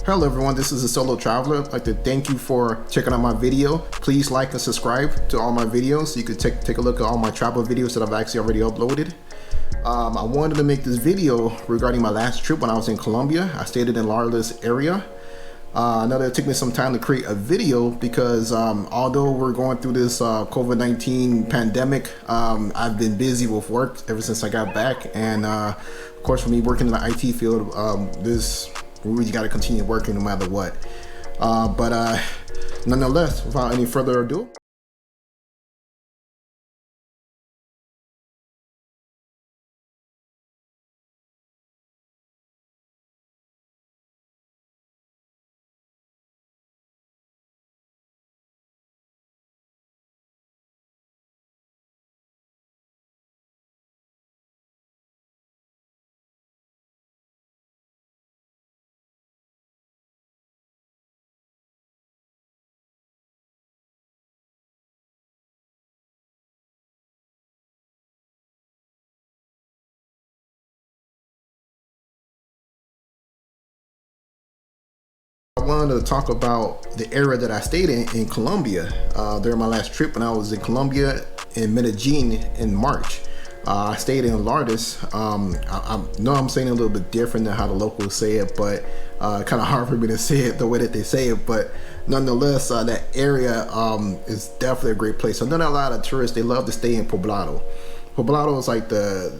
Hello everyone, this is the Solo Traveler. I'd like to thank you for checking out my video. Please like and subscribe to all my videos so you can take a look at all my travel videos that I've actually already uploaded. I wanted to make this video regarding my last trip when I was in Colombia. I stayed in the Laureles area. I know that it took me some time to create a video because although we're going through this COVID-19 pandemic, I've been busy with work ever since I got back. And of course, for me working in the IT field, we really got to continue working no matter what. But nonetheless, without any further ado, I wanted to talk about the area that I stayed in Colombia during my last trip when I was in Colombia in Medellin in March. I stayed in Laureles. I know I'm saying it a little bit different than how the locals say it, but kind of hard for me to say it the way that they say it. But nonetheless, that area is definitely a great place. I know that a lot of tourists, they love to stay in Poblado. Poblado is like the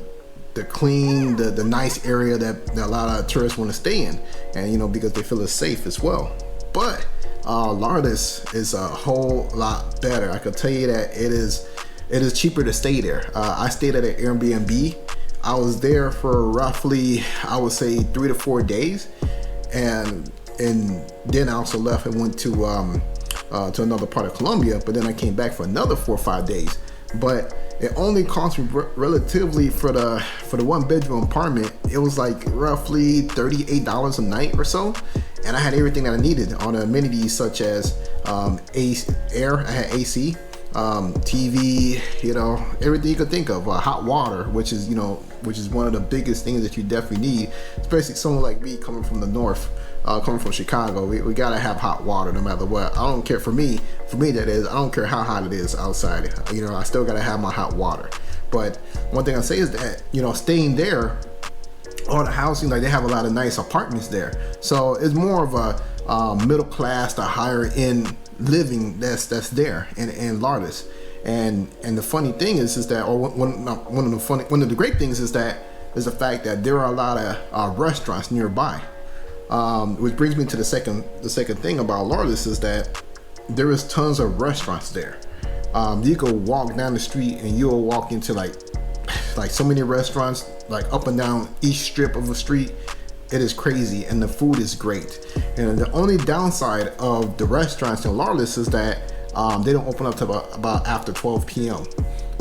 clean, the nice area that a lot of tourists want to stay in, and because they feel it's safe as well. But Laureles is a whole lot better. I can tell you that it is cheaper to stay there. I stayed at an Airbnb. I was there for roughly, I would say, 3 to 4 days, and then I also left and went to another part of Colombia. But then I came back for another 4 or 5 days. But it only cost me relatively for the 1-bedroom apartment. It was like roughly $38 a night or so, and I had everything that I needed on the amenities such as air. I had AC, TV, everything you could think of. Hot water, which is one of the biggest things that you definitely need, especially someone like me coming from the north. Coming from Chicago, we gotta have hot water no matter what. I don't care, for me that is, I don't care how hot it is outside. I still gotta have my hot water. But one thing I say is that staying there, all the housing, like they have a lot of nice apartments there, so it's more of a middle class to higher end living that's there in Laureles. And the funny thing is that, or one of the great things is the fact that there are a lot of restaurants nearby. Which brings me to the second thing about Laureles is that there is tons of restaurants there. You go walk down the street and you'll walk into like so many restaurants, like up and down each strip of a street. It is crazy, and the food is great. And the only downside of the restaurants in Laureles is that they don't open up to about after 12 p.m.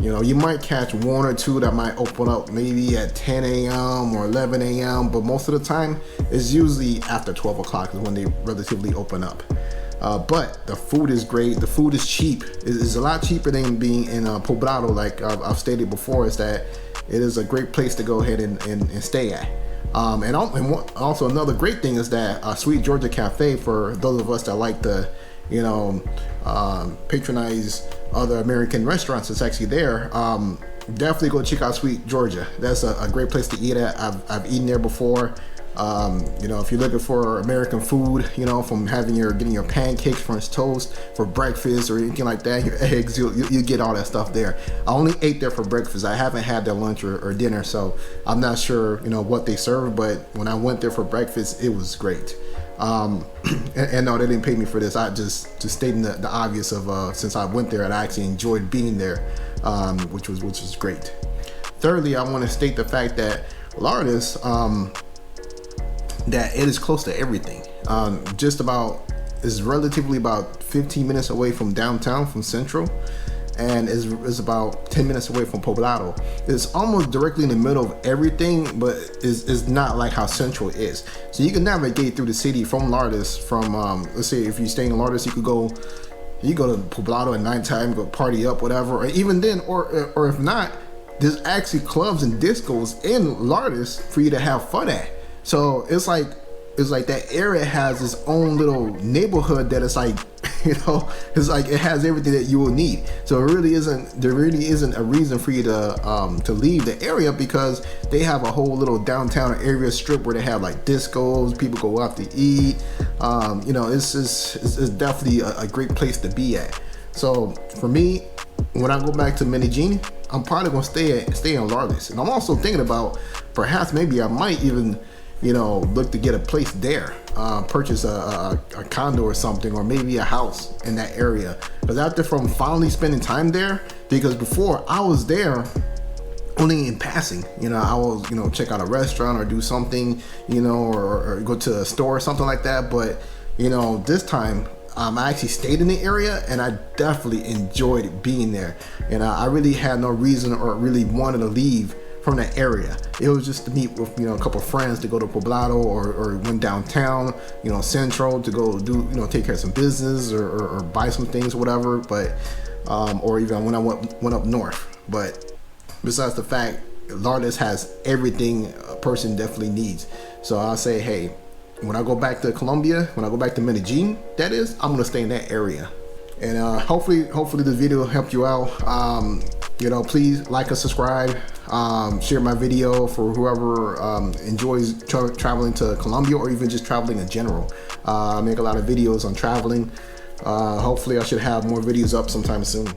You might catch one or two that might open up maybe at 10 a.m. or 11 a.m., but most of the time it's usually after 12 o'clock is when they relatively open up. But the food is great. The food is cheap. It's a lot cheaper than being in Poblado, like I've stated before, is that it is a great place to go ahead and stay at. And also another great thing is that Sweet Georgia Cafe, for those of us that like to patronize other American restaurants that's actually there, definitely go check out Sweet Georgia. That's a great place to eat at. I've eaten there before. If you're looking for American food, from getting your pancakes, French toast for breakfast or anything like that, your eggs, you get all that stuff there. I only ate there for breakfast. I haven't had their lunch or dinner, so I'm not sure, what they serve, but when I went there for breakfast, it was great. And no, they didn't pay me for this. I just stating the obvious of since I went there and I actually enjoyed being there, which was great. Thirdly, I want to state the fact that Laureles, that it is close to everything. Is relatively about 15 minutes away from downtown, from Central, and is about 10 minutes away from Poblado. It's almost directly in the middle of everything, but is not like how Central is. So you can navigate through the city from Laureles. From let's say if you're staying in Laureles, you go to Poblado at nighttime, go party up, whatever. Or even then, or if not, there's actually clubs and discos in Laureles for you to have fun at. So it's like it's like that area has its own little neighborhood that it's like, you know, it's like it has everything that you will need. So there really isn't a reason for you to leave the area, because they have a whole little downtown area strip where they have like discos, people go out to eat. You know, it's definitely a great place to be at. So for me, when I go back to Medellin, I'm probably gonna stay in Laureles, and I'm also thinking about perhaps maybe I might even, you know, look to get a place there, purchase a condo or something, or maybe a house in that area. Because after from finally spending time there, because before I was there only in passing, you know, I will, you know, check out a restaurant or do something, you know, or go to a store or something like that. But, you know, this time I actually stayed in the area, and I definitely enjoyed being there. And I really had no reason or really wanted to leave from that area. It was just to meet with, you know, a couple of friends to go to Poblado, or went downtown, you know, Central, to go do, you know, take care of some business or buy some things or whatever. But or even when I went up north. But besides the fact, Laureles has everything a person definitely needs. So I'll say, hey, when I go back to Colombia, when I go back to Medellin, that is, I'm gonna stay in that area. And hopefully this video helped you out. You know, please like and subscribe, share my video for whoever enjoys traveling to Colombia, or even just traveling in general. I make a lot of videos on traveling. Hopefully I should have more videos up sometime soon.